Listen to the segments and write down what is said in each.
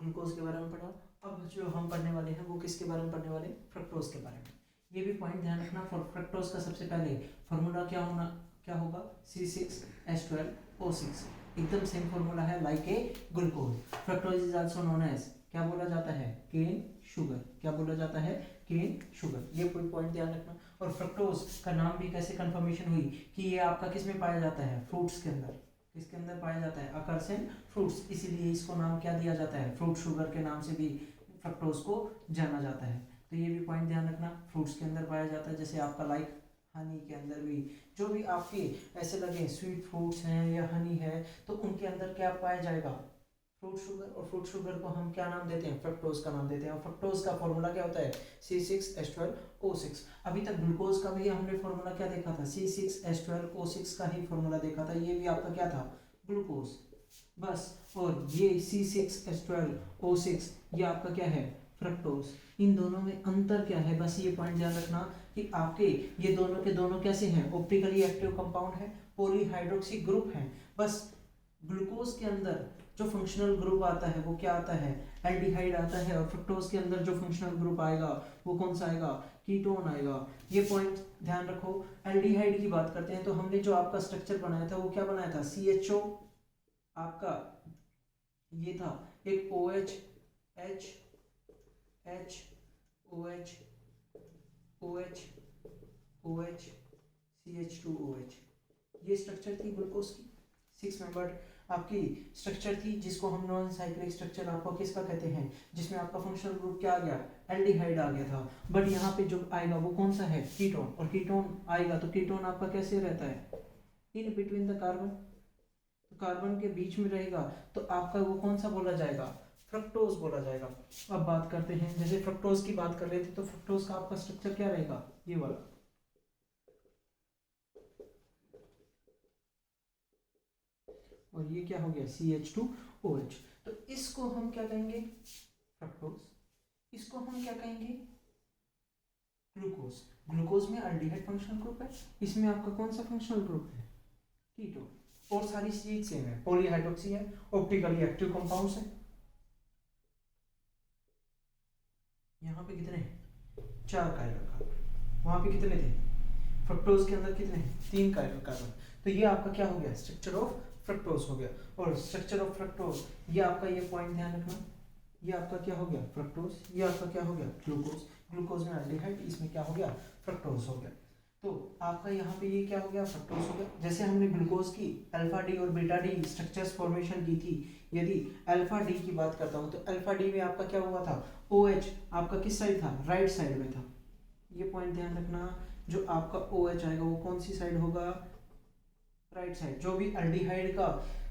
Glucose के बारे में पढ़ा। अब जो हम पढ़ने वाले हैं वो किसके बारे में पढ़ने वाले हैं, फ्रक्टोज के बारे में। ये भी पॉइंट ध्यान रखना, फ्रक्टोज का सबसे पहले फॉर्मूला क्या होगा, C6H12O6, एकदम सेम फॉर्मूला है like a glucose. Fructose is also known as, क्या बोला जाता है, केन शुगर, क्या बोला जाता है, केन शुगर। ये कोई पॉइंट ध्यान रखना। और फ्रक्टोज का नाम भी कैसे कंफर्मेशन हुई कि ये आपका किस में पाया जाता है, फ्रूट्स के अंदर, किसके अंदर पाया जाता है, अकर्स इन फ्रूट्स, इसीलिए इसको नाम क्या दिया जाता है, फ्रूट शुगर के नाम से भी फ्रक्टोज को जाना जाता है। तो ये भी पॉइंट ध्यान रखना, फ्रूट्स के अंदर पाया जाता है, जैसे आपका लाइक हनी के अंदर भी, जो भी आपके ऐसे लगे स्वीट फ्रूट्स हैं या हनी है तो उनके अंदर क्या पाया जाएगा, फ्रूट शुगर। और फ्रूट शुगर को हम क्या नाम देते हैं, फ्रक्टोज का नाम देते हैं। और फ्रक्टोज का फॉर्मूला क्या होता है, C6H12O6। अभी तक ग्लूकोज का भी हमने फॉर्मूला क्या देखा था, C6H12O6 का ही फॉर्मूला देखा था, ये भी आपका क्या था, ग्लूकोज, बस। और ये C6H12O6 ये आपका क्या है, फ्रक्टोज। इन दोनों में अंतर क्या है, बस ये पॉइंट ध्यान रखना कि आपके ये दोनों के दोनों कैसे हैं, ऑप्टिकली एक्टिव कंपाउंड है, पॉलीहाइड्रोक्सी ग्रुप है। बस ग्लूकोज के अंदर जो फंक्शनल ग्रुप आता है वो क्या आता है, एल्डिहाइड आता है। और फ्रक्टोज के अंदर जो फंक्शनल ग्रुप आएगा वो कौन सा आएगा, कीटोन आएगा। ये पॉइंट ध्यान रखो। एल्डिहाइड की बात करते हैं तो हमने जो आपका स्ट्रक्चर बनाया था वो क्या बनाया था, CHO, आपका ये था एक OH, H, H, OH, OH, OH, CH2OH, ये स्ट्रक्चर थी ग्लूकोज की। 6 मेंबर्ड आपकी स्ट्रक्चर थी, जिसको हम नॉन साइक्लिक स्ट्रक्चर आपको किसका कहते हैं, जिसमें आपका फंक्शनल ग्रुप क्या आ गया, एल्डिहाइड आ गया था। बट यहाँ पे जो आएगा वो कौन सा है, कीटोन। और कीटोन आएगा तो कीटोन आपका कैसे रहता है, इन बिटवीन द कार्बन, तो कार्बन के बीच में रहेगा तो आपका वो कौन सा बोला जाएगा, फ्रक्टोज बोला जाएगा। अब बात करते हैं, जैसे फ्रक्टोज की बात कर रहे थे तो फ्रक्टोज का आपका स्ट्रक्चर क्या रहेगा, ये वाला, और ये क्या हो गया, CH2OH। तो इसको हम क्या कहेंगे, फ्रक्टोज, इसको हम क्या कहेंगे, ग्लूकोज। ग्लूकोज में अल्डिहाइड फंक्शनल ग्रुप है, इसमें आपका कौन सा फंक्शनल ग्रुप है, कीटोन। और सारी चीज सेम है, पॉलीहाइड्रोक्सी है, ऑप्टिकली एक्टिव कंपाउंड्स है। यहाँ पे कितने हैं, 4 काइरल कार्बन, वहां पे कितने थे, फ्रक्टोज के अंदर कितने, 3 काइरल कार्बन। तो ये आपका क्या हो गया, स्ट्रक्चर ऑफ फ्रक्टोज हो गया। और स्ट्रक्चर ऑफ फ्रक्टोज ये आपका, ये पॉइंट ध्यान रखना, ये आपका क्या हो गया, फ्रक्टोज, ये आपका क्या हो गया, ग्लूकोज। ग्लूकोज में एल्डिहाइड, इसमें क्या हो गया, फ्रक्टोज हो गया। तो आपका यहाँ पे ये क्या हो गया, फ्रक्टोज हो गया। जैसे हमने ग्लूकोज की अल्फा डी और बीटा डी स्ट्रक्चर्स फॉर्मेशन की थी, यदि अल्फा डी की बात करता हूँ तो अल्फा डी में आपका क्या हुआ था, OH आपका किस साइड था, राइट साइड में था। ये पॉइंट ध्यान रखना, जो आपका OH आएगा वो कौन सी साइड होगा, राइट साइड। जो भी एल्डिहाइड का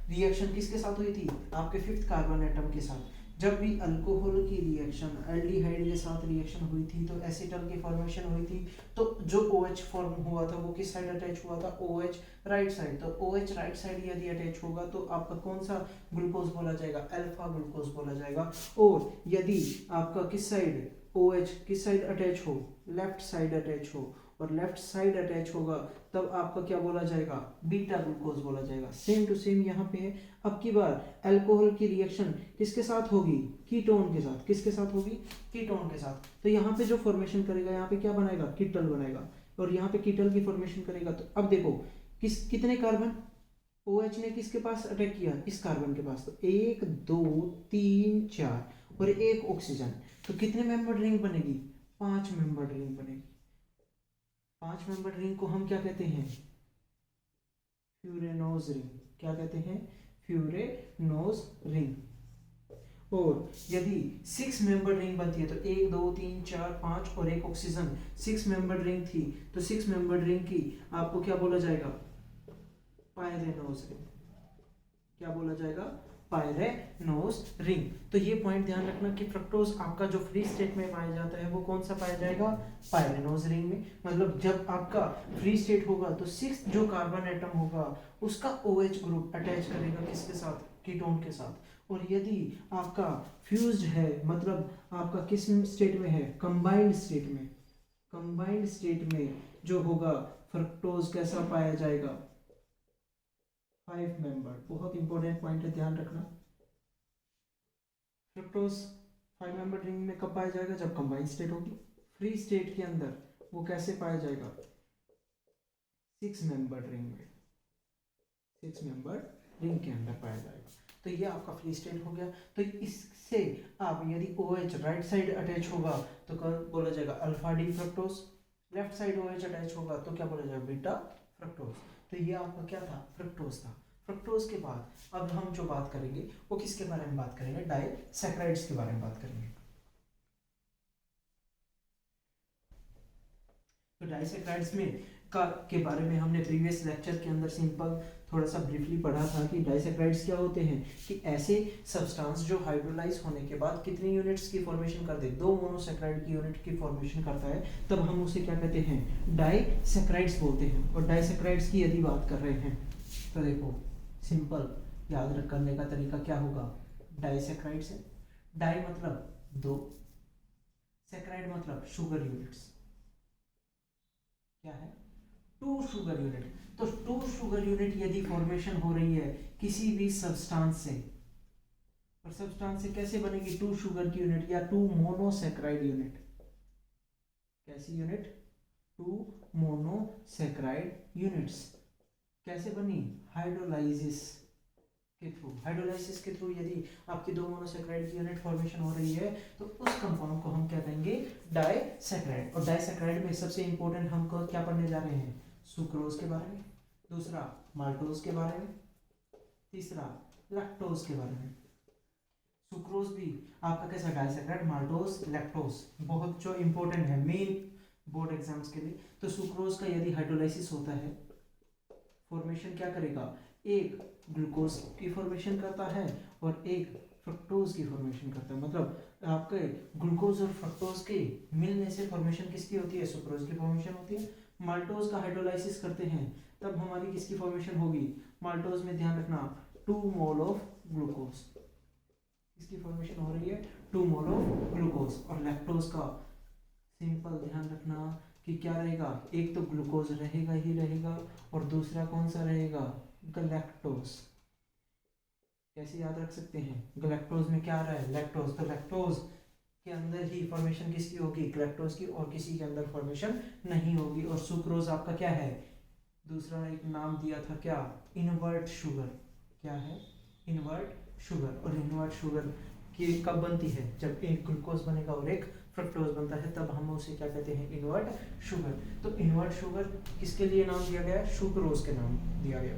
रिएक्शन किसके साथ हुई थी, आपके 5th कार्बन एटम के साथ। जब भी अल्कोहल की रिएक्शन एल्डिहाइड के साथ रिएक्शन हुई थी तो एसीटल की फॉर्मेशन हुई थी, तो जो OH फॉर्म हुआ था वो किस साइड अटैच हुआ था, OH राइट साइड। तो OH राइट साइड यदि अटैच होगा तो आपका कौन सा ग्लूकोज बोला जाएगा, अल्फा ग्लूकोज बोला जाएगा। और यदि आपका किस साइड OH किस साइड अटैच हो, लेफ्ट साइड अटैच हो, और लेफ्ट साइड अटैच होगा तब आपका क्या बोला जाएगा, बीटा ग्लूकोज बोला जाएगा। सेम टू सेम यहाँ पे है। अब की बार अल्कोहल की रिएक्शन किसके साथ होगी, कीटोन के साथ, किसके साथ होगी, कीटोन के साथ। तो यहाँ पे जो फॉर्मेशन करेगा, यहाँ पे क्या बनाएगा, कीटल बनाएगा। और यहाँ पे कीटल की फॉर्मेशन करेगा तो अब देखो कितने कार्बन, OH ने किसके पास अटैक किया, इस कार्बन के पास। तो 1 2 3 4 और एक ऑक्सीजन, तो कितने मेंबर रिंग बनेगी, 5 मेंबर रिंग बनेगी। 5 मेंबर रिंग को हम क्या कहते हैं, फ्यूरेनोज रिंग। क्या कहते हैं, फ्यूरेनोज रिंग। और यदि 6 मेंबर रिंग बनती है तो 1 2 3 4 5 और एक ऑक्सीजन, 6 मेंबर रिंग थी तो 6 मेंबर रिंग की आपको क्या बोला जाएगा, पायरेनोज रिंग। क्या बोला जाएगा, पायरेनोज रिंग। तो ये पॉइंट ध्यान रखना कि फ्रक्टोज आपका जो फ्री स्टेट में पाया जाता है वो कौन सा पाया जाएगा, पायरेनोज रिंग में। मतलब जब आपका फ्री स्टेट होगा तो 6 जो कार्बन एटम होगा उसका OH ग्रुप अटैच करेगा किसके साथ, कीटोन के साथ। और यदि आपका फ्यूज्ड है, मतलब आपका किस स्टेट में है, कंबाइंड स्टेट में, कंबाइंड स्टेट में जो होगा फ्रक्टोज कैसा पाया जाएगा, 5 मेंबर। बहुत इंपॉर्टेंट पॉइंट है, ध्यान रखना। फ्रक्टोज 5 मेंबर रिंग में कब पाया जाएगा? जब कंबाइंड स्टेट होगी। फ्री स्टेट के अंदर वो कैसे पाया जाएगा? 6 मेंबर रिंग में, 6 मेंबर रिंग के अंदर पाया जाएगा। तो ये आपका फ्री स्टेट हो गया। तो इससे आप यदि OH राइट साइड अटैच होगा तो क्या बोला जाएगा? Alpha D fructose. Left side OH attach होगा तो क्या बोला जाएगा? Beta fructose. तो ये आपका क्या था? फ्रक्टोज था। फ्रक्टोज के बाद अब हम जो बात करेंगे वो किसके बारे में बात करेंगे? डाइसैकराइड्स के बारे में बात करेंगे। तो डाइसैकराइड्स में के बारे में हमने प्रीवियस लेक्चर के अंदर सिंपल थोड़ा सा ब्रीफली पढ़ा था कि डाइसैकराइड्स क्या होते हैं कि ऐसे सब्सटेंस जो हाइड्रोलाइज होने के बाद कितनी यूनिट्स की फॉर्मेशन करते हैं? 2 मोनोसैकराइड की यूनिट की फॉर्मेशन करता है, तब हम उसे क्या कहते हैं? डाइसैकराइड्स बोलते हैं। और डाइसैकराइड्स की यदि बात कर रहे हैं तो देखो सिंपल याद करने का तरीका क्या होगा? डाइसैकराइड्स है, डाई मतलब 2, सैकराइड मतलब शुगर यूनिट्स, क्या है? 2 शुगर यूनिट। तो 2 शुगर यूनिट यदि फॉर्मेशन हो रही है किसी भी सब्सटेंस से, और सब्सटेंस से कैसे बनेगी? 2 शुगर की यूनिट या 2 मोनोसैकराइड यूनिट। कैसी यूनिट? 2 monosaccharide units. कैसे बनी? हाइड्रोलाइसिस के थ्रू। हाइड्रोलाइसिस के थ्रू यदि आपकी 2 मोनोसैकराइड की यूनिट फॉर्मेशन हो रही है तो उस कंपाउंड को हम क्या कहेंगे? डाइसैकराइड। और डाइसैकराइड में सबसे इंपॉर्टेंट हम क्या पढ़ने जा रहे हैं? सुक्रोज के बारे में, दूसरा माल्टोज के बारे में, तीसरा लैक्टोज के बारे में। सुक्रोज भी आपका कैसा? डाइसैकराइड, माल्टोज, लैक्टोज, बहुत जो इंपॉर्टेंट है मेन बोर्ड एग्जाम्स के लिए। तो सुक्रोज का यदि हाइड्रोलाइसिस होता है, फॉर्मेशन क्या करेगा? एक ग्लूकोज की फॉर्मेशन करता है और एक फ्रक्टोज की फॉर्मेशन करता है। मतलब आपके ग्लूकोज और फ्रक्टोज के मिलने से फॉर्मेशन किसकी होती है? सुक्रोज की फॉर्मेशन होती है। माल्टोज का हाइड्रोलाइसिस करते हैं तब हमारी किसकी फॉर्मेशन होगी? माल्टोज में ध्यान रखना 2 मोल ऑफ ग्लूकोज, किसकी फॉर्मेशन हो रही है? 2 मोल ऑफ ग्लूकोज। और लैक्टोज का सिंपल ध्यान रखना कि क्या रहेगा? एक तो ग्लूकोज रहेगा ही रहेगा और दूसरा कौन सा रहेगा? गलैक्टोज। कैसे याद रख सकते हैं? गलैक्टोज में क्या आ रहा है? लैक्टोज। तो लैक्टोज के अंदर ही फॉर्मेशन किसकी होगी? गलैक्टोज की, और किसी के अंदर फॉर्मेशन नहीं होगी। और सुक्रोज आपका क्या है? दूसरा एक नाम दिया था क्या? Invert sugar. क्या है? Invert sugar. और इनवर्ट शुगर की कब बनती है? जब एक ग्लूकोज बनेगा और एक फ्रक्टोज बनता है, तब हम उसे क्या कहते हैं? Invert sugar. तो इनवर्ट शुगर किसके लिए नाम दिया गया? सुक्रोज के नाम दिया गया।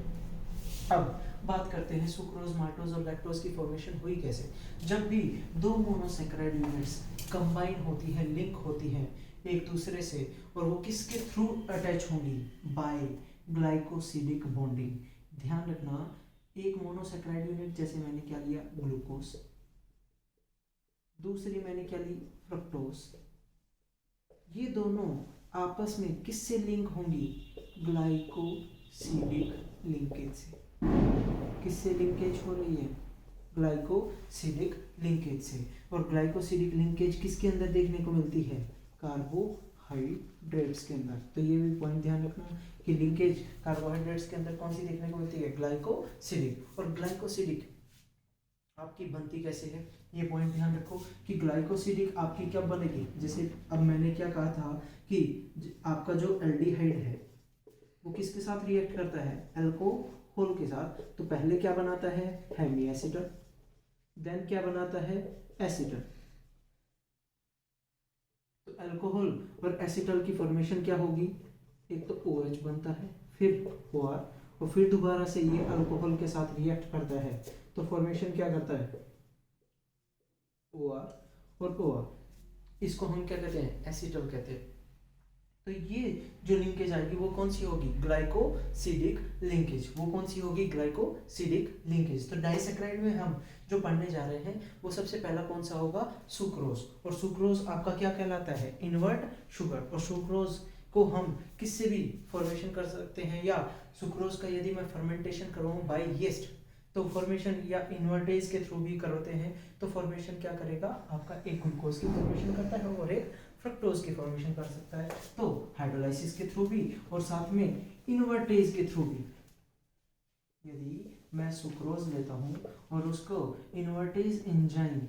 अब बात करते हैं सुक्रोज, माल्टोज और लैक्टोज की फॉर्मेशन हुई कैसे? जब भी 2 मोनोसैकराइड यूनिट्स कंबाइन होती है, लिंक होती हैं एक दूसरे से, और वो किसके थ्रू अटैच होंगी? By glycosidic bonding. ध्यान रखना, एक मोनोसैकराइड यूनिट जैसे मैंने क्या लिया? ग्लूकोज, दूसरी मैंने क्या ली? फ्रक्टोज। ये दोनों आपस में किससे लिंक होंगी? ग्लाइकोसिडिक लिंकेज से। किससे लिंकेज हो रही है? ग्लाइकोसिडिक लिंकेज से। और ग्लाइकोसिडिक लिंकेज किसके अंदर देखने को मिलती है? कार्बोहाइड्रेट्स के अंदर। तो ये भी पॉइंट ध्यान रखना कि लिंकेज कार्बोहाइड्रेट्स के अंदर कौन सी देखने को मिलती है? ग्लाइकोसिडिक। और ग्लाइकोसिडिक आपकी बनती कैसे है? ये पॉइंट ध्यान रखो कि ग्लाइकोसिडिक आपकी क्या बनेगी? जैसे अब मैंने क्या कहा था कि आपका जो एल्डिहाइड है वो किसके साथ रिएक्ट करता है? अल्कोहल के साथ। तो पहले क्या बनाता है? हेमी एसिटल, देन क्या बनाता है? एसिटल। तो अल्कोहल और एसिटल की फॉर्मेशन क्या होगी? एक तो OH बनता है, फिर OR, और फिर दोबारा से ये अल्कोहल के साथ रिएक्ट करता है, तो फॉर्मेशन क्या करता है? OR और OR। इसको हम क्या कहते हैं? एसिटल कहते हैं। तो ये जो लिंकेज आएगी वो कौन सी होगी? Glycosidic linkage. वो कौन सी होगी? Glycosidic linkage. तो डाइसैकराइड में हम जो पढ़ने जा रहे हैं वो सबसे पहला कौन सा होगा? सुक्रोज। और सुक्रोज आपका क्या कहलाता है? Invert sugar. और सुक्रोज को हम किससे भी फॉर्मेशन कर सकते हैं, या सुक्रोज का यदि मैं फर्मेंटेशन करूँ बाय यीस्ट तो फॉर्मेशन या इन्वर्टेज के थ्रू भी करते हैं, तो फॉर्मेशन क्या करेगा? आपका एक ग्लूकोज की फॉर्मेशन करता है और एक फ्रक्टोज की फॉर्मेशन कर सकता है। तो हाइड्रोलाइसिस के थ्रू भी और साथ में इन्वर्टेज के थ्रू भी। यदि मैं सुक्रोज लेता हूं और उसको इन्वर्टेज एंजाइम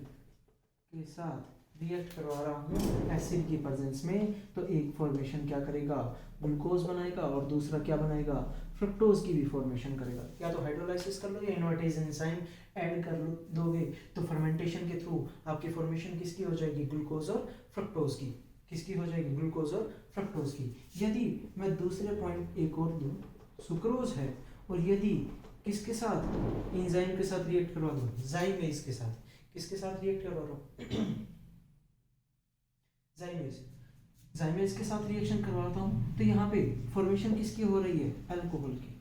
के साथ रिएक्ट करवा रहा हूँ एसिड की प्रेजेंस में, तो एक फॉर्मेशन क्या करेगा, ग्लूकोज बनाएगा, और दूसरा क्या बनाएगा, फ्रक्टोज की भी फॉर्मेशन करेगा। या तो हाइड्रोलाइसिस कर लो या इन्वर्टेज एंजाइम ऐड कर लो दोगे, तो फर्मेंटेशन के थ्रू आपकी फॉर्मेशन किसकी हो जाएगी, ग्लूकोज और फ्रक्टोज की। किसकी हो जाएगी, ग्लूकोज और फ्रक्टोज की। यदि मैं दूसरे पॉइंट एक और दूँ, सुक्रोज है, और यदि किसके साथ, एंजाइम के साथ रिएक्ट करवा दूँ, जाइमेज के साथ, किसके साथ रिएक्ट करवा रहा हूँ, जाइमेज, जाइमेज के साथ रिएक्शन करवाता हूँ, तो यहाँ पे फॉर्मेशन किसकी हो रही है, अल्कोहल की।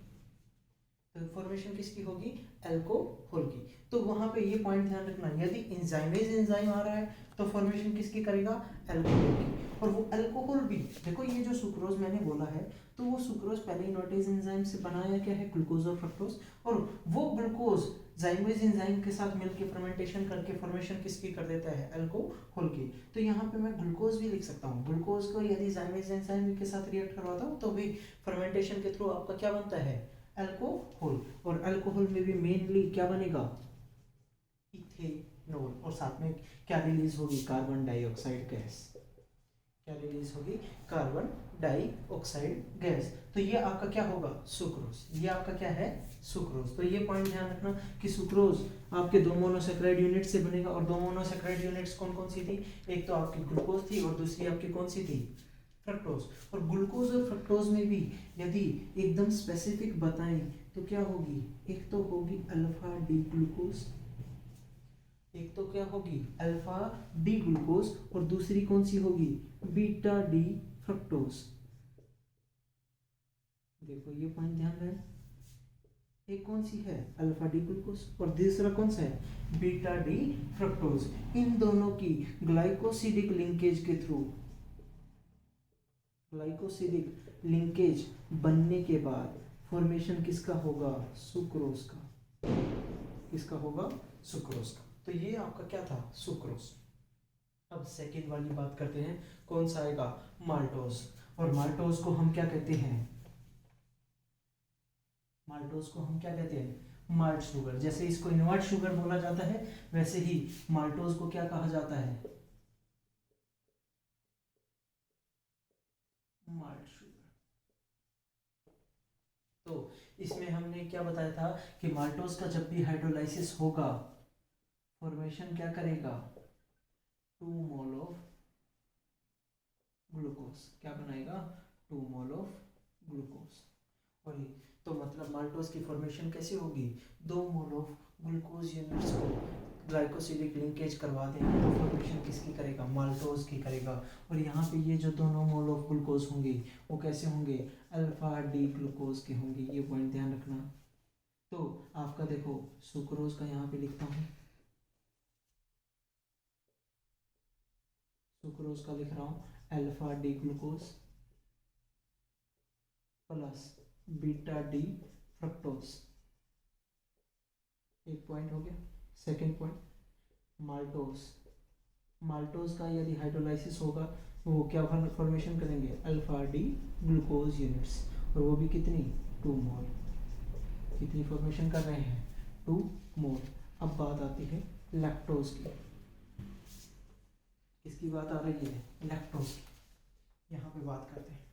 तो फॉर्मेशन किसकी होगी, अल्कोहल की। तो वहां पे ये पॉइंट ध्यान रखना, यदि एंजाइमेज एंजाइम आ रहा है तो फॉर्मेशन किसकी करेगा, अल्कोहल की। और वो अल्कोहल भी देखो, ये जो सुक्रोज मैंने बोला है, तो वो सुक्रोज पहले इन्वर्टेज एंजाइम से बनाया क्या है, ग्लूकोज और फ्रक्टोज, और वो ग्लूकोज जाइमेज एंजाइम के साथ मिलकर फर्मेंटेशन करके फॉर्मेशन किसकी कर देता है, अल्कोहल की। तो यहाँ पे मैं ग्लूकोज भी लिख सकता हूँ, ग्लूकोज को यदि जाइमेज एंजाइम के साथ रिएक्ट करवाता हूँ तो भी फर्मेंटेशन के थ्रू आपका क्या बनता है, अल्कोहल। और अल्कोहल में भी मेनली क्या बनेगा, इथेनॉल, और साथ में क्या रिलीज होगी, कार्बन डाइऑक्साइड गैस। क्या रिलीज होगी, कार्बन डाइऑक्साइड गैस। तो ये आपका क्या होगा, सुक्रोज। ये आपका क्या है, सुक्रोज। तो ये पॉइंट ध्यान रखना कि सुक्रोज आपके दो मोनोसेक्राइड यूनिट से बनेगा, और दो मोनोसेक्राइड यूनिट्स कौन कौन सी थी, एक तो आपकी ग्लूकोज थी और दूसरी आपकी कौन सी थी, फ्रक्टोज। और ग्लूकोज और फ्रक्टोज में भी यदि एकदम स्पेसिफिक बताएं तो क्या होगी, एक तो होगी अल्फा डी ग्लूकोज, एक तो क्या होगी अल्फा डी ग्लूकोज, और दूसरी कौन सी होगी, बीटा डी फ्रक्टोज। देखो ये पॉइंट ध्यान रहे, एक कौन सी है, अल्फा डी ग्लूकोज, और दूसरा कौन सा है, बीटा डी फ्रक्टोज। इन दोनों की ग्लाइकोसिडिक लिंकेज के थ्रू, ग्लाइकोसिडिक लिंकेज बनने के बाद फॉर्मेशन किसका होगा, सुक्रोज का। किसका होगा, सुक्रोज का। तो ये आपका क्या था, सुक्रोज। अब सेकेंड वाली बात करते हैं, कौन सा आएगा, माल्टोज। और माल्टोज को हम क्या कहते हैं, माल्टोज को हम क्या कहते हैं, माल्ट शुगर। जैसे इसको इनवर्ट शुगर बोला जाता है, वैसे ही माल्टोज को क्या कहा जाता है, माल्ट शुगर। तो इसमें हमने क्या बताया था कि माल्टोज का जब भी हाइड्रोलाइसिस होगा, फॉर्मेशन क्या करेगा, 2 मोल ऑफ ग्लूकोज। क्या बनाएगा, 2 मोल ऑफ ग्लूकोज। और तो मतलब माल्टोज की फॉर्मेशन कैसे होगी, 2 मोल ऑफ ग्लूकोज यूनिट्स को ग्लाइकोसिडिक लिंकेज करवा देंगे तो फॉर्मेशन किसकी करेगा, माल्टोज की करेगा। और यहाँ पे ये जो दोनों मोल ऑफ ग्लूकोज होंगे वो कैसे होंगे, अल्फा डी ग्लूकोज के होंगे। ये पॉइंट ध्यान रखना। तो आपका देखो सुक्रोज का यहाँ पे लिखता हूँ, सुक्रोज का लिख रहा हूँ alpha D glucose plus beta D fructose. एक पॉइंट हो गया। Second point, maltose. माल्टोज का यदि हाइड्रोलाइसिस होगा तो वो क्या फॉर्मेशन करेंगे, अल्फा डी ग्लूकोज यूनिट्स, और वो भी कितनी, 2 मोल। कितनी फॉर्मेशन कर रहे हैं, 2 मोल। अब बात आती है लैक्टोज की। किसकी बात आ रही है, लैक्टोज की। यहाँ पे बात करते हैं,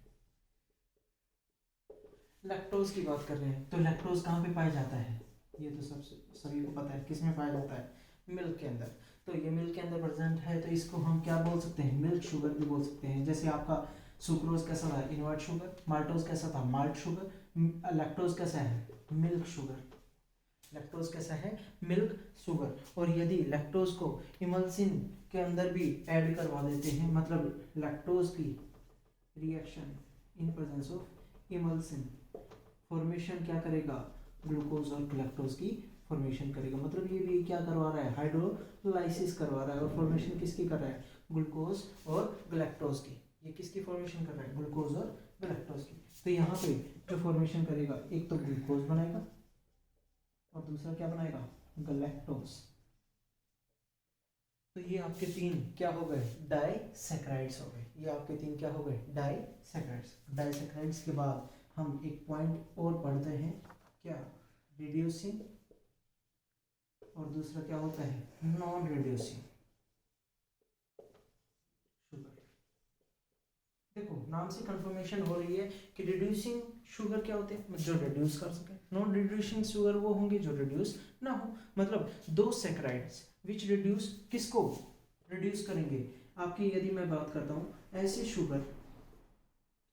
लैक्टोज की बात कर रहे हैं। तो लैक्टोज कहाँ पे पाया जाता है, ये तो सभी को पता है, किस में पाया जाता है, मिल्क के अंदर। तो ये मिल्क के अंदर प्रेजेंट है, तो इसको हम क्या बोल सकते हैं, मिल्क शुगर भी बोल सकते हैं। जैसे आपका सुक्रोज कैसा था, इनवर्ट शुगर, माल्टोज कैसा था, माल्ट शुगर, लैक्टोज कैसा है, मिल्क शुगर। लैक्टोज कैसा है, मिल्क शुगर। और यदि लैक्टोज को इमल्सिन के अंदर भी ऐड करवा देते हैं, मतलब लैक्टोज की reaction in presence of emulsion, formation क्या करेगा, ग्लूकोज और लैक्टोज की फॉर्मेशन करेगा। मतलब ये भी क्या करवा रहा है, हाइड्रोलाइसिस करवा रहा है। और फॉर्मेशन किसकी कर रहा है, ग्लूकोज और ग्लैक्टोज की। ये किसकी फॉर्मेशन कर रहा है, ग्लूकोज और ग्लैक्टोज की। तो यहाँ पे जो फॉर्मेशन करेगा, एक तो ग्लूकोज बनाएगा और दूसरा क्या बनाएगा, ग्लैक्टोज। तो ये आपके तीन क्या हो गए, डाइसैकेराइड्स हो गए। ये आपके तीन क्या हो गए, डाइसैकेराइड्स। डाइसैकेराइड्स के बाद हम एक पॉइंट और पढ़ते हैं, क्या, रिड्यूसिंग, और दूसरा क्या होता है, नॉन रिड्यूसिंग। नाम से कंफर्मेशन हो रही है कि रिड्यूसिंग शुगर क्या होते हैं, जो रिड्यूस कर सके। नॉन रिड्यूसिंग शुगर वो होंगे जो रिड्यूस ना हो, मतलब दो सैकराइड्स विच रिड्यूस, किसको रिड्यूस करेंगे, आपकी यदि मैं बात करता हूँ ऐसे शुगर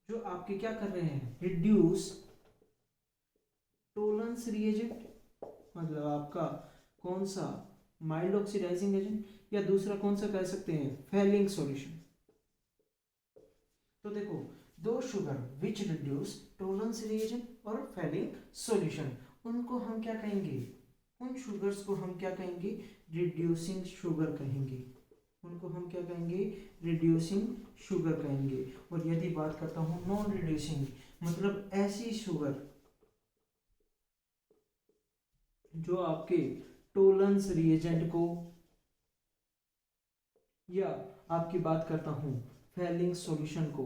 जो आपके क्या कर रहे हैं, रिड्यूस टोलेंस रिएजेंट, मतलब आपका कौन सा माइल्ड ऑक्सीडाइजिंग एजेंट, या दूसरा कौन सा कह सकते हैं फेलिंग सॉल्यूशन। तो देखो दो sugar which reduce Tollens reagent और फेलिंग सॉल्यूशन, उनको हम क्या कहेंगे, उन शुगर्स को हम क्या कहेंगे, रिड्यूसिंग शुगर कहेंगे, उनको हम क्या कहेंगे, रिड्यूसिंग शुगर कहेंगे। और यदि बात करता हूं नॉन रिड्यूसिंग, मतलब ऐसी शुगर जो आपके टोलेंस रिएजेंट को, या आपकी बात करता हूं फेलिंग सॉल्यूशन को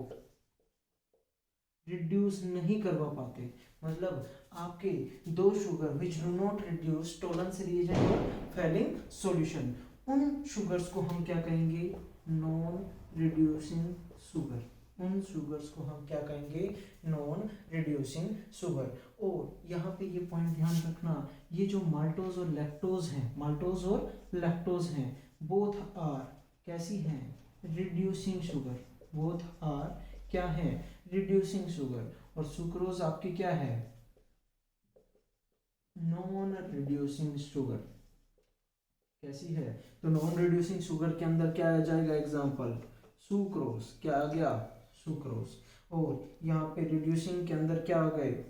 रिड्यूस नहीं करवा पाते, मतलब आपके दो sugar which do not reduce Tollens reagent और फेलिंग सॉल्यूशन, उन शुगर्स को हम क्या कहेंगे, नॉन रिड्यूसिंग शुगर, उन शुगर्स को हम क्या कहेंगे, नॉन रिड्यूसिंग शुगर। और यहाँ पे ये पॉइंट ध्यान रखना, ये जो माल्टोज और लैक्टोज हैं, माल्टोज और लैक्टोज हैं, बोथ आर कैसी हैं, रिड्यूसिंग शुगर, बोथ आर क्या है, रिड्यूसिंग शुगर। और सुक्रोज आपकी क्या है, नॉन रिड्यूसिंग शुगर, कैसी है, तो नॉन रिड्यूसिंग शुगर के अंदर क्या आ जाएगा, एग्जांपल सुक्रोज, क्या आ गया, सुक्रोज। और यहाँ पे रिड्यूसिंग के अंदर क्या आ गए,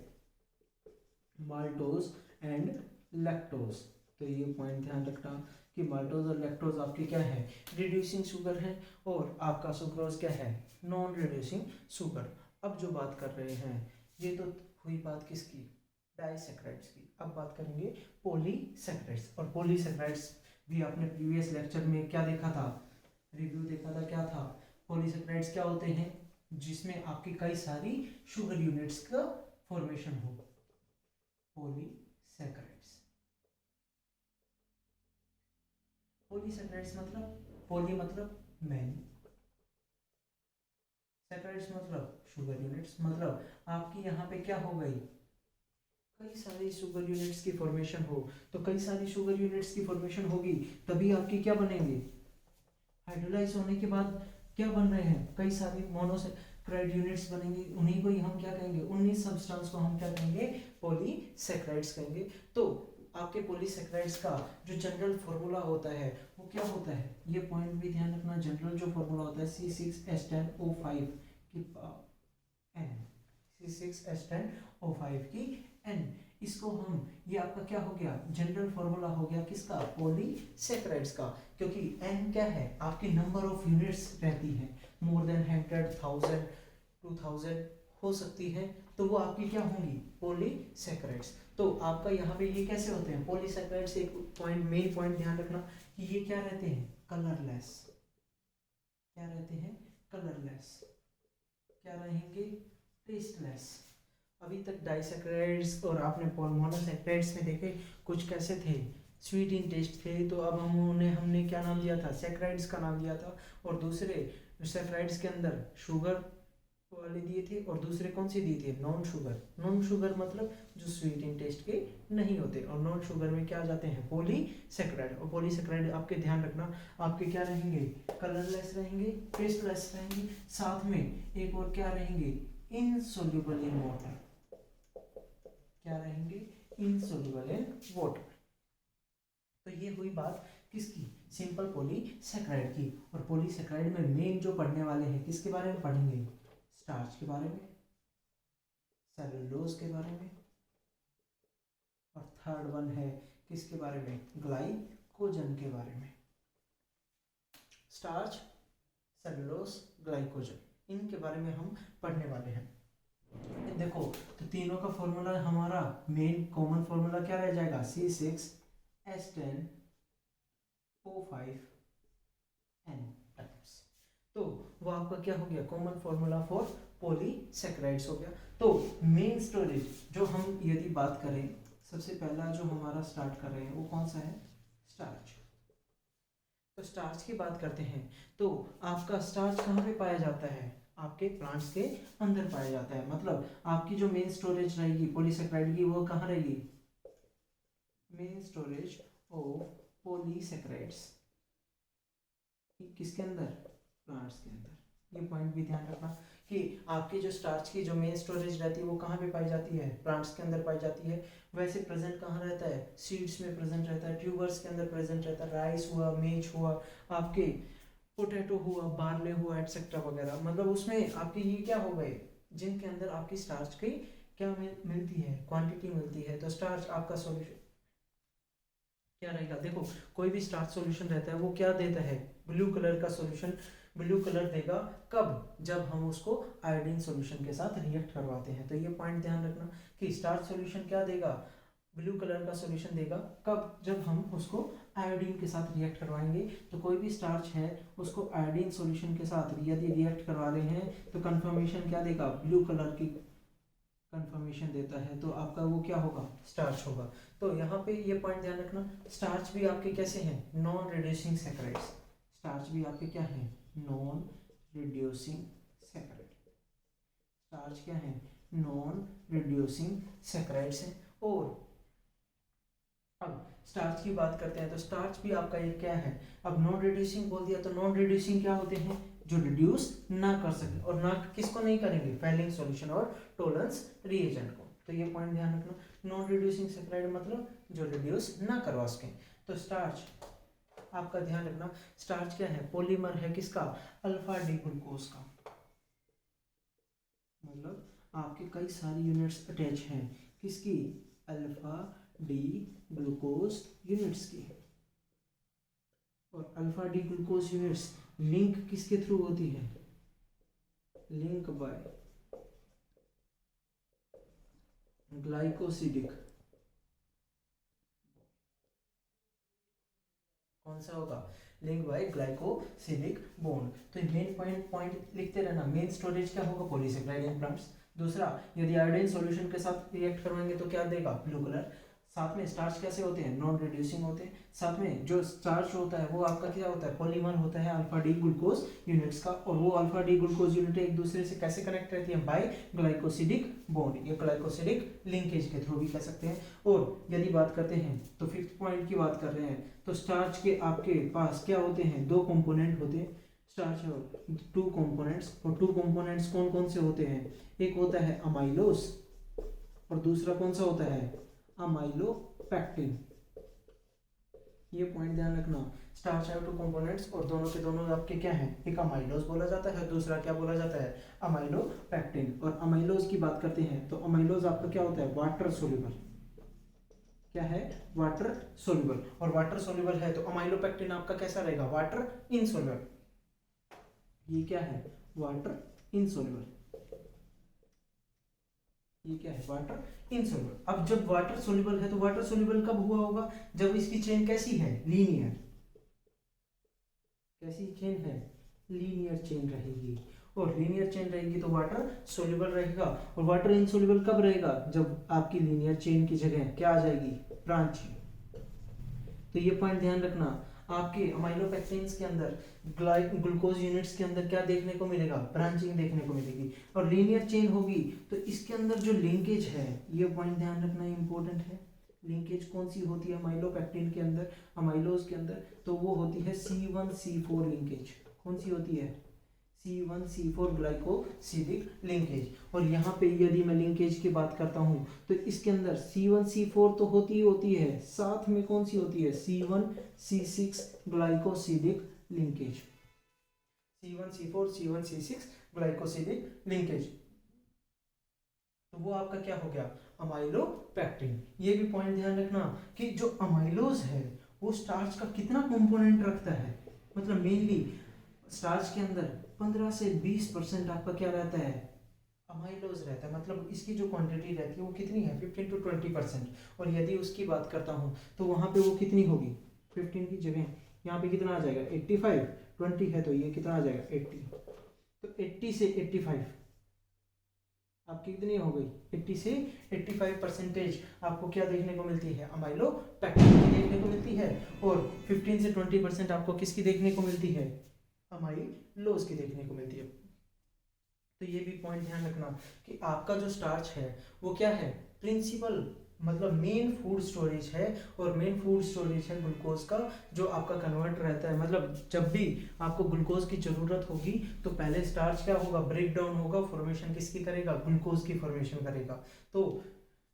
माल्टोज एंड लैक्टोज। तो ये पॉइंट ध्यान रखना कि माल्टोज और लैक्टोज आपके क्या है, रिड्यूसिंग शुगर है, और आपका सुक्रोज क्या है, नॉन रिड्यूसिंग शुगर। अब जो बात कर रहे हैं, ये तो हुई बात किसकी, डाइसैकराइड्स की। अब बात करेंगे पॉलीसैकराइड्स। और पॉलीसैकराइड्स भी आपने प्रीवियस लेक्चर में क्या देखा था, रिव्यू देखा था, क्या था, पॉलीसैकराइड्स क्या होते हैं, जिसमें आपकी कई सारी शुगर यूनिट्स का फॉर्मेशन हो, पॉलीसैकराइड्स। पॉलीसैकराइड्स मतलब पॉली मतलब मैनी, सैकराइड्स मतलब शुगर यूनिट्स, मतलब आपकी यहाँ पे क्या हो गई, कई सारी शुगर यूनिट्स की फॉर्मेशन हो। तो कई सारी शुगर यूनिट्स की फॉर्मेशन होगी तभी आपकी क्या बनेंगे, हाइड्रोलाइज होने के बाद क्या बन रहे हैं, कई सारी मोनोसैकराइड यूनिट्स बनेंगी, उन्हीं को ही हम क्या कहेंगे, उन्हीं सब्सटेंस को हम क्या कहेंगे, पॉलीसैकराइड्स कहेंगे। तो आपके पॉलीसैकराइड्स का जो जनरल फार्मूला होता है वो क्या होता है, ये पॉइंट भी ध्यान रखना, जनरल जो फार्मूला होता है C6H10O5 की N, C6H10O5 की N, इसको हम, ये आपका क्या हो गया, जनरल फार्मूला हो गया किसका, पॉलीसैकराइड्स का। क्योंकि N क्या है, आपकी नंबर ऑफ यूनिट्स रहती है, मोर देन 100, 1000, 2000 हो सकती है, तो वो आपकी क्या होंगी, पॉलीसैकराइड्स। तो आपका यहाँ पे ये कैसे होते हैं पॉलीसैकराइड्स, एक पॉइंट मेन पॉइंट ध्यान रखना कि ये क्या रहते हैं, कलरलेस, क्या रहते हैं, कलरलेस, क्या रहेंगे, टेस्टलेस। अभी तक डाइसैकराइड्स और आपने मोनोसैकराइड्स में देखे कुछ कैसे थे, स्वीट इन टेस्ट थे, तो अब हमने क्या नाम दिया था, सैकराइड्स का नाम दिया था। और दूसरे सैकराइड्स के अंदर शुगर वाले दिए थे, और दूसरे कौन से दिए थे, नॉन शुगर। नॉन शुगर मतलब जो स्वीट इन टेस्ट के नहीं होते, और नॉन शुगर में क्या आ जाते हैं, पॉलीसैकराइड। और पॉलीसैकराइड आपके ध्यान रखना आपके क्या रहेंगे, कलरलेस रहेंगे, टेस्टलेस रहेंगे, साथ में एक और क्या रहेंगे, इनसोल्यूबल इन वाटर, क्या रहेंगे, इनसोल्यूबल इन वाटर। तो ये हुई बात किसकी, सिंपल पॉलीसैकराइड की। और पॉलीसैकराइड में मेन जो पढ़ने वाले हैं किसके बारे में पढ़ेंगे, स्टार्च के बारे में, सेलुलोज के बारे में, और थर्ड वन है किसके बारे में, ग्लाइकोजन के बारे में। स्टार्च, सेलुलोज, ग्लाइकोजन, इनके बारे में हम पढ़ने वाले हैं। देखो तो तीनों का फॉर्मूला हमारा मेन कॉमन फॉर्मूला क्या रह जाएगा, C6H10O5N टाइम्स। तो वो आपका क्या हो गया, कॉमन फॉर्मूला फॉर पॉलीसैकराइड्स हो गया। तो मेन स्टोरेज जो हम यदि बात करें, सबसे पहला जो हमारा स्टार्ट कर रहे हैं वो कौन सा है, स्टार्च। तो स्टार्च की बात करते हैं तो आपका स्टार्च कहाँ पे पाया जाता है, आपके प्लांट्स के अंदर पाया जाता है। मतलब आपकी जो मेन स्टोरेज रहेगी पॉलीसेक्राइड की वो कहाँ रहेगी, मेन स्टोरेज ऑफ पॉलीसेक्राइड्स किसके अंदर, प्लांट्स के अंदर। ये पॉइंट भी ध्यान रखना कि आपकी जो स्टार्च की जो मेन स्टोरेज रहती है वो कहाँ पे पाई जाती है, प्लांट्स के अंदर पाई जाती है। वैसे प्रेजेंट कहाँ रहता है, सीड्स में प्रेजेंट रहता है, ट्यूबर्स के अंदर प्रेजेंट रहता है, राइस हुआ, मेज हुआ, आपके पोटैटो हुआ, बार्ले हुआ, एटसेट्रा वगैरह। मतलब उसमें आपके ये क्या हो गए, जिनके अंदर आपकी स्टार्च की क्या मिलती है, क्वांटिटी मिलती है। तो स्टार्च आपका सॉल्यूशन क्या रहेगा, देखो कोई भी स्टार्च सॉल्यूशन रहता है वो क्या देता है, ब्लू कलर का सॉल्यूशन, ब्लू कलर देगा कब, जब हम उसको आयोडीन सॉल्यूशन के साथ रिएक्ट करवाते हैं। तो ये पॉइंट ध्यान रखना कि स्टार्च सॉल्यूशन क्या देगा, ब्लू कलर का सॉल्यूशन देगा कब, जब हम उसको आयोडीन के साथ रिएक्ट करवाएंगे। तो कोई भी स्टार्च है उसको आयोडीन सॉल्यूशन के साथ यदि रिएक्ट करवा रहे हैं तो कंफर्मेशन क्या देगा, ब्लू कलर की कंफर्मेशन देता है। तो आपका वो क्या होगा, स्टार्च होगा। तो यहाँ पे ये पॉइंट ध्यान रखना, स्टार्च भी आपके कैसे हैं, नॉन रिड्यूसिंग सैकराइड्स। स्टार्च भी आपके क्या है, नॉन रिड्यूसिंग सैकराइड। स्टार्च क्या है, नॉन रिड्यूसिंग सैकराइड्स है। और अब स्टार्च की बात करते हैं तो स्टार्च भी आपका ये क्या है, अब नॉन रिड्यूसिंग बोल दिया तो नॉन रिड्यूसिंग क्या होते हैं, जो रिड्यूस ना कर सके, और ना किसको नहीं करेंगे, फैलिंग सॉल्यूशन और टोलेंस रिएजेंट को। तो ये पॉइंट ध्यान रखना, नॉन रिड्यूसिंग सैकराइड मतलब जो रिड्यूस ना करवा सके। तो स्टार्च आपका ध्यान रखना, स्टार्च क्या है, पॉलीमर है किसका, अल्फा डी ग्लूकोज का। मतलब आपके कई सारी यूनिट्स अटैच हैं किसकी, अल्फा डी ग्लूकोज यूनिट्स की। और alpha D glucose units link किसके थ्रू होती है, लिंक बाय ग्लाइकोसिडिक, कौन सा होगा, लिंक बाय ग्लाइकोसिडिक बॉन्ड। तो मेन पॉइंट लिखते रहना, मेन स्टोरेज क्या होगा, पॉलीसेक्राइड इन प्लांट्स। दूसरा, यदि आयोडीन सॉल्यूशन के साथ रिएक्ट करवाएंगे तो क्या देगा, ब्लू कलर। साथ में स्टार्च कैसे होते हैं, नॉन रिड्यूसिंग होते हैं। साथ में जो स्टार्च होता है वो आपका क्या होता है, पॉलीमर होता है अल्फा डी ग्लूकोज यूनिट्स का। और वो अल्फा डी ग्लूकोज यूनिट एक दूसरे से कैसे कनेक्ट रहती है, बाय ग्लाइकोसिडिक बॉन्ड, ये ग्लाइकोसिडिक लिंकेज के थ्रू भी कह सकते हैं। और यदि बात करते हैं तो फिफ्थ पॉइंट की बात कर रहे हैं तो स्टार्च के आपके पास क्या होते हैं, दो कंपोनेंट होते हैं स्टार्च और टू कंपोनेंट्स। और टू कंपोनेंट्स कौन कौन से होते हैं, एक होता है अमाइलोस और दूसरा कौन सा होता है, अमाइलोपेक्टिन। ये पॉइंट ध्यान रखना, स्टार्च है टू कंपोनेंट्स और दोनों के दोनों आपके क्या हैं, एक अमाइलोज बोला जाता है, दूसरा क्या बोला जाता है, अमाइलोपेक्टिन। और अमाइलोज की बात करते हैं तो अमाइलोज आपका क्या होता है, वाटर सोल्यूबल, क्या है, वाटर सोल्यूबल। और वाटर सोल्यूबल है तो अमाइलोपेक्टिन आपका कैसा रहेगा, वाटर इनसोल्यूबल। ये क्या है, वाटर इनसोल्यूबल, ये क्या है, वाटर इनसोल्यूबल। अब जब वाटर सोल्यूबल है तो वाटर सोल्यूबल कब हुआ होगा, जब इसकी चेन कैसी है, लीनियर, कैसी चेन है, लीनियर चेन रहेगी। और लीनियर चेन रहेगी तो वाटर सोल्यूबल रहेगा। और वाटर इनसोल्यूबल कब रहेगा, जब आपकी लीनियर चेन की जगह क्या आ जाएगी, ब्रांचिंग। तो ये पॉइंट ध्यान रखना, आपके अमाइलोपेक्टिन्स के अंदर ग्लूकोज यूनिट्स के अंदर क्या देखने को मिलेगा, ब्रांचिंग देखने को मिलेगी। और लीनियर चेन होगी तो इसके अंदर जो लिंकेज है, ये पॉइंट ध्यान रखना इंपॉर्टेंट है। लिंकेज कौन सी होती है अमाइलोपेक्टिन के अंदर, अमाइलोज के अंदर, तो वो होती है C1C4 लिंकेज। कौन सी होती है, C1C4 ग्लाइकोसिडिक लिंकेज। और यहाँ पे यदि मैं लिंकेज की बात करता हूँ तो इसके अंदर C1C4 तो होती है, साथ में कौन सी होती है, C1C6 glycosidic linkage, C1C4 C1C6 glycosidic linkage. तो वो आपका क्या हो गया, अमाइलोपेक्टिन। ये भी पॉइंट ध्यान रखना कि जो अमाइलोज है वो स्टार्च का कितना कंपोनेंट रखता है, मतलब मेनली स्टार्च के अंदर 15 से 20% आपका क्या रहता है, अमाइलोज रहता है। मतलब इसकी जो क्वांटिटी रहती है वो कितनी है, 15 to 20%। और यदि उसकी बात करता हूँ तो वहाँ पे वो कितनी होगी, 15 की जगह यहाँ पे कितना आ जाएगा, 85, 20 है तो ये कितना आ जाएगा, 80। तो 80 से 85 आपकी कितनी हो गई, 80 से 85% आपको क्या देखने को मिलती है, अमाइलोपेक्टिन की देखने को मिलती है। और 15 से 20% आपको किसकी देखने को मिलती है, अमाइलोज की देखने को मिलती है। तो ये भी पॉइंट ध्यान रखना कि आपका जो स्टार्च है वो क्या है, प्रिंसिपल मतलब मेन फूड स्टोरेज है, और मेन फूड स्टोरेज है ग्लूकोज का, जो आपका कन्वर्ट रहता है। मतलब जब भी आपको ग्लूकोज की जरूरत होगी तो पहले स्टार्च क्या होगा, ब्रेक डाउन होगा, फॉर्मेशन किसकी करेगा, ग्लूकोज की फॉर्मेशन करेगा। तो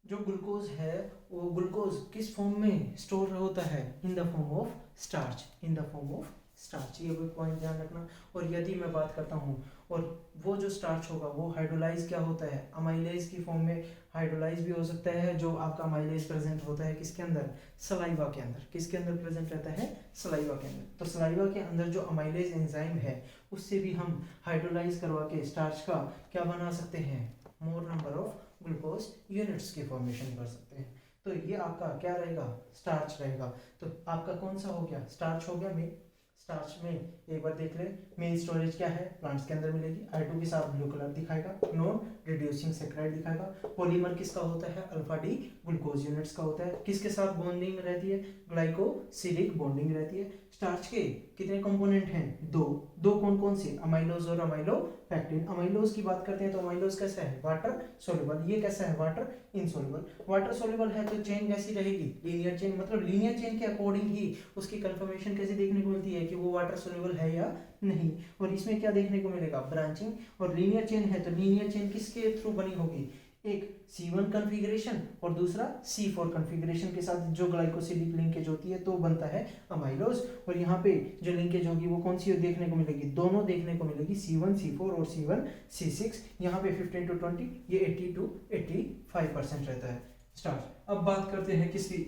जो ग्लूकोज है वो ग्लूकोज किस फॉर्म में स्टोर होता है, in the form of starch, in the form of starch, ये भी पॉइंट ध्यान रखना। और यदि मैं बात करता हूँ, और वो जो स्टार्च होगा वो हाइड्रोलाइज क्या होता है, अमाइलेज की फॉर्म में हाइड्रोलाइज भी हो सकता है, जो आपका अमाइलेज प्रेजेंट होता है किसके अंदर, सलाइवा के अंदर, किसके अंदर प्रेजेंट रहता है, सलाइवा के अंदर। तो सलाइवा के अंदर जो अमाइलेज एंजाइम है उससे भी हम हाइड्रोलाइज करवा के स्टार्च का क्या बना सकते हैं, मोर नंबर ऑफ ग्लूकोज यूनिट्स की फॉर्मेशन कर सकते हैं। तो ये आपका क्या रहेगा, स्टार्च रहेगा। तो आपका कौन सा हो गया, स्टार्च हो गया। में स्टार्च में एक बार देख ले, मेन स्टोरेज क्या है, प्लांट्स के अंदर मिलेगी, I2 के साथ ब्लू कलर दिखाएगा, नॉन रिड्यूसिंग सेक्राइड दिखाएगा। पॉलीमर किसका होता है, अल्फा डी ग्लूकोज यूनिट्स का होता है। किसके साथ बॉन्डिंग रहती है, ग्लाइकोसिडिक बॉन्डिंग रहती है। स्टार्च के कितने कंपोनेंट हैं, दो। दो कौन कौन से, अमाइलोज और अमाइलोपेक्टिन। अमाइलोज की बात करते हैं तो अमाइलोज कैसा है, वाटर सोल्यूबल, ये कैसा है, वाटर इनसोल्यूबल। वाटर सोल्यूबल है तो चेन कैसी रहेगी, लीनियर चेन, मतलब लीनियर चेन के अकॉर्डिंग ही उसकी कंफर्मेशन कैसे देखने को मिलती है कि वो वाटर सोल्यूबल है या नहीं। और इसमें क्या देखने को मिलेगा, ब्रांचिंग। और लीनियर चेन है तो लीनियर चेन किसके थ्रू बनी होगी, एक C1 कॉन्फ़िगरेशन और दूसरा C4 कॉन्फ़िगरेशन के साथ जो ग्लाइकोसिडिक लिंकेज होती है तो बनता है अमाइलोज। और यहाँ पे जो लिंकेज होगी वो कौन सी देखने को मिलेगी, दोनों देखने को मिलेगी, C1 C4 और C1 C6। यहाँ पे 15 to 20, ये 80 to 85% रहता है स्टार्च। अब बात करते हैं किसकी,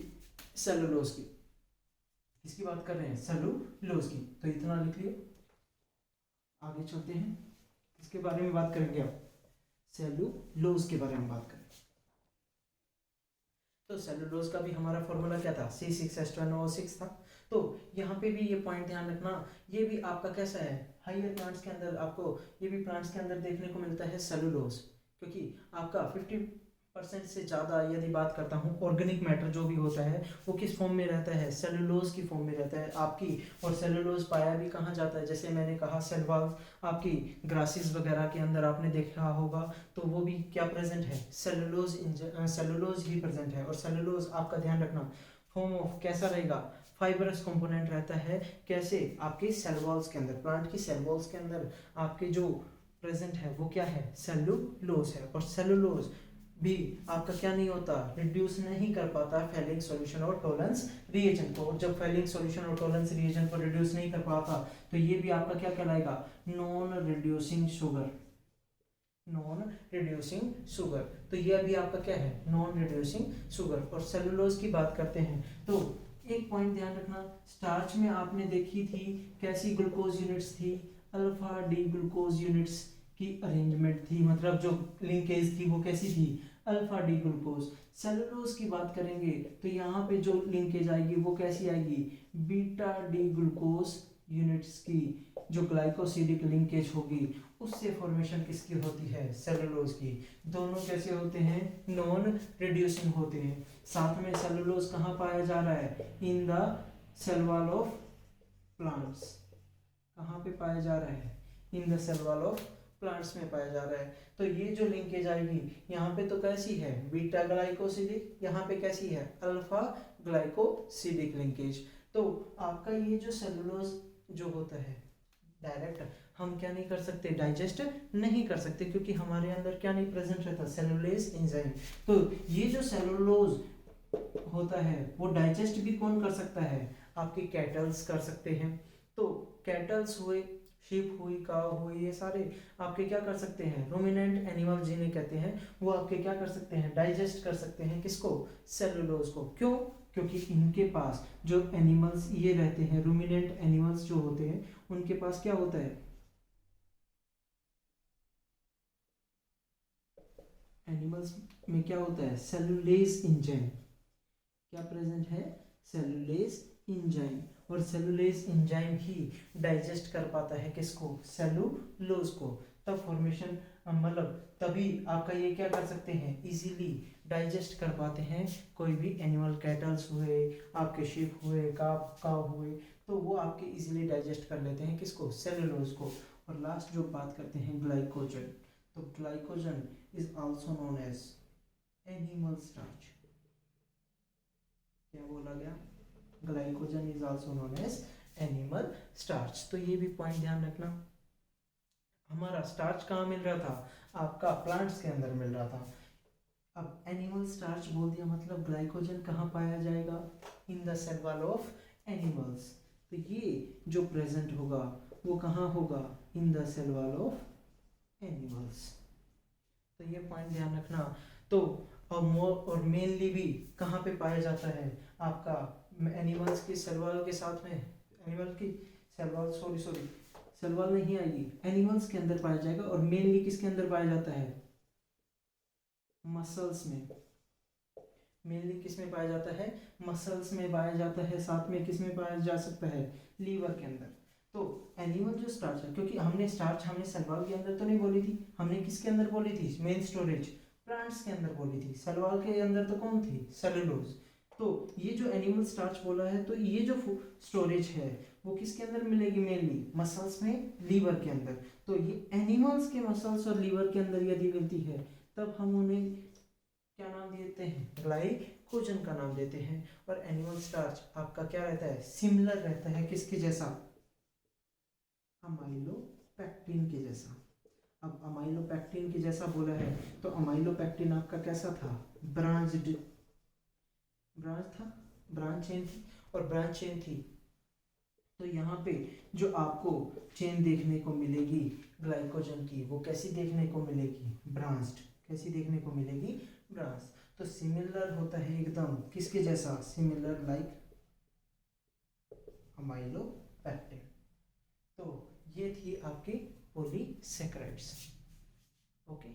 सेलुलोज की। किसकी बात कर रहे हैं, सेलुलोज की। तो इतना लिख लियो, आगे चलते हैं, किसके बारे में बात करेंगे अब, सेलुलोज के बारे में बात करें। तो सेलुलोज का भी हमारा फॉर्मूला क्या था, C6H12O6 था। तो यहाँ पे भी ये पॉइंट ध्यान रखना, ये भी आपका कैसा है, हाइयर प्लांट्स के अंदर आपको ये भी प्लांट्स के अंदर देखने को मिलता है सेलुलोज, क्योंकि आपका 50% से ज़्यादा यदि बात करता हूँ ऑर्गेनिक मैटर जो भी होता है वो किस फॉर्म में रहता है, सेलुलोज की फॉर्म में रहता है आपकी। और सेलुलोज पाया भी कहाँ जाता है, जैसे मैंने कहा सेल वॉल आपकी ग्रासेस वगैरह के अंदर आपने देखा होगा, तो वो भी क्या प्रेजेंट है, सेलुलोज ही प्रेजेंट है। और सेलुलोज आपका ध्यान रखना फॉर्म ऑफ कैसा रहेगा, फाइबरस कंपोनेंट रहता है। कैसे, आपके सेल वॉल्स के अंदर, प्लांट की सेल वॉल्स के अंदर आपके जो प्रेजेंट है वो क्या है, सेलुलोज है। और सेलुलोज भी आपका क्या नहीं होता, रिड्यूस नहीं कर पाता फेलिंग सॉल्यूशन और टॉलरेंस रिएजेंट को। और जब फेलिंग सॉल्यूशन और टॉलरेंस रिएजेंट को रिड्यूस नहीं कर पाता तो ये भी आपका क्या कहलाएगा, non reducing sugar, non reducing sugar. तो ये अभी आपका क्या है, नॉन रिड्यूसिंग शुगर। और सेलुलोज की बात करते हैं तो एक पॉइंट ध्यान रखना, स्टार्च में आपने देखी थी कैसी ग्लूकोज यूनिट्स थी, अल्फा डी ग्लूकोज यूनिट्स की अरेंजमेंट थी, मतलब जो लिंकेज थी वो कैसी थी, अल्फा डी ग्लूकोज। सेलुलोज की बात करेंगे तो यहाँ पे जो लिंकेज आएगी वो कैसी आएगी, बीटा डी ग्लूकोज यूनिट्स की जो ग्लाइकोसिडिक लिंकेज होगी उससे फॉर्मेशन किसकी होती है, सेलुलोज की। दोनों कैसे होते हैं, नॉन रिड्यूसिंग होते हैं। साथ में सेलुलोज कहाँ पाया जा रहा है, in the cell wall of plants. कहाँ पे पाया जा रहा है, in the cell wall of plants में पाया जा रहा है। तो ये जो लिंकेज आएगी यहाँ पे तो कैसी है, बीटा ग्लाइकोसिडिक, यहाँ पे कैसी है, अल्फा ग्लाइकोसिडिक लिंकेज। तो आपका ये जो सेलुलोज जो होता है डायरेक्ट हम क्या नहीं कर सकते, डाइजेस्ट नहीं कर सकते, क्योंकि हमारे अंदर क्या नहीं प्रेजेंट रहता, सेलुलेज एंजाइम। तो ये जो सेलुलोज होता है वो डाइजेस्ट भी कौन कर सकता है, आपके कैटल्स कर सकते हैं। तो कैटल्स हुए, शीप हुई, काव हुई, ये सारे आपके क्या कर सकते हैं, रूमिनेंट एनिमल जिन्हें कहते हैं, वो आपके क्या कर सकते हैं, डाइजेस्ट कर सकते हैं किसको, सेलुलोज को। क्यों, क्योंकि इनके पास जो एनिमल्स ये रहते हैं, रूमिनेंट एनिमल्स जो होते हैं उनके पास क्या होता है, एनिमल्स में क्या होता है, सेलुलेज एंजाइम। क्या प्रेजेंट है, सेलुलेज एंजाइम। और सेलुलेज एंजाइम ही डाइजेस्ट कर पाता है किसको, सेलुलोज को। तब फॉर्मेशन मतलब तभी आपका ये क्या कर सकते हैं, इजीली डाइजेस्ट कर पाते हैं कोई भी एनिमल, कैटल्स हुए, आपके शीप हुए, काव हुए, तो वो आपके इजीली डाइजेस्ट कर लेते हैं किसको, सेलुलोज को। और लास्ट जो बात करते हैं ग्लाइकोजन। तो glycogen is also known as animal starch. क्या बोला गया? Glycogen is also known as animal starch. तो ये भी पॉइंट ध्यान रखना। हमारा स्टार्च कहाँ मिल रहा था? आपका प्लांट्स के अंदर मिल रहा था। अब एनिमल स्टार्च बोल दिया मतलब ग्लाइकोजन कहाँ पाया जाएगा? In the cell wall of animals. तो ये जो प्रेजेंट होगा वो कहाँ होगा? In the cell wall of animals. तो ये पॉइंट ध्यान रखना। तो और मेनली भी कहाँ पे पाया जाता है? आपका एनिमल्स की सेल वॉल के साथ में, एनिमल की cell wall, sorry cell wall नहीं आएगी, एनिमल्स के अंदर पाया जाएगा। और मेनली किसके अंदर पाया जाता है? मसल्स में। मेनली किस में पाया जाता है? मसल्स में पाया जाता है। साथ में किस में पाया जा सकता है? लीवर के अंदर। तो एनिमल जो स्टार्च है, क्योंकि हमने सेल वॉल के अंदर तो नहीं बोली थी, हमने किसके अंदर बोली थी? मेन स्टोरेज प्लांट्स के अंदर बोली थी। सेल वॉल के अंदर तो कौन थी? सेलुलोज। तो ये जो एनिमल स्टार्च बोला है, तो ये जो स्टोरेज है वो किसके अंदर मिलेगी? मेनली मसल्स में, लीवर के अंदर। तो ये एनिमल्स के मसल्स और लीवर के अंदर यदि मिलती है तब हम उन्हें क्या नाम देते हैं? ग्लाइकोजन का नाम देते हैं। और एनिमल स्टार्च आपका क्या रहता है? सिमिलर रहता है किसके जैसा? अमाइलोपेक्टिन के जैसा। अब अमाइलोपेक्टिन के जैसा बोला है तो अमाइलोपेक्टिन आपका कैसा था? ब्रांच था, ब्रांच चेन थी। और ब्रांच चेन थी तो यहाँ पे जो आपको चेन देखने को मिलेगी ग्लाइकोजन की, वो कैसी देखने को मिलेगी? ब्रांच्ड। कैसी देखने को मिलेगी? ब्रांच। तो सिमिलर होता है एकदम किसके जैसा? Similar like amylopectin. तो ये थी आपकी पॉलीसैकेराइड्स। ओके।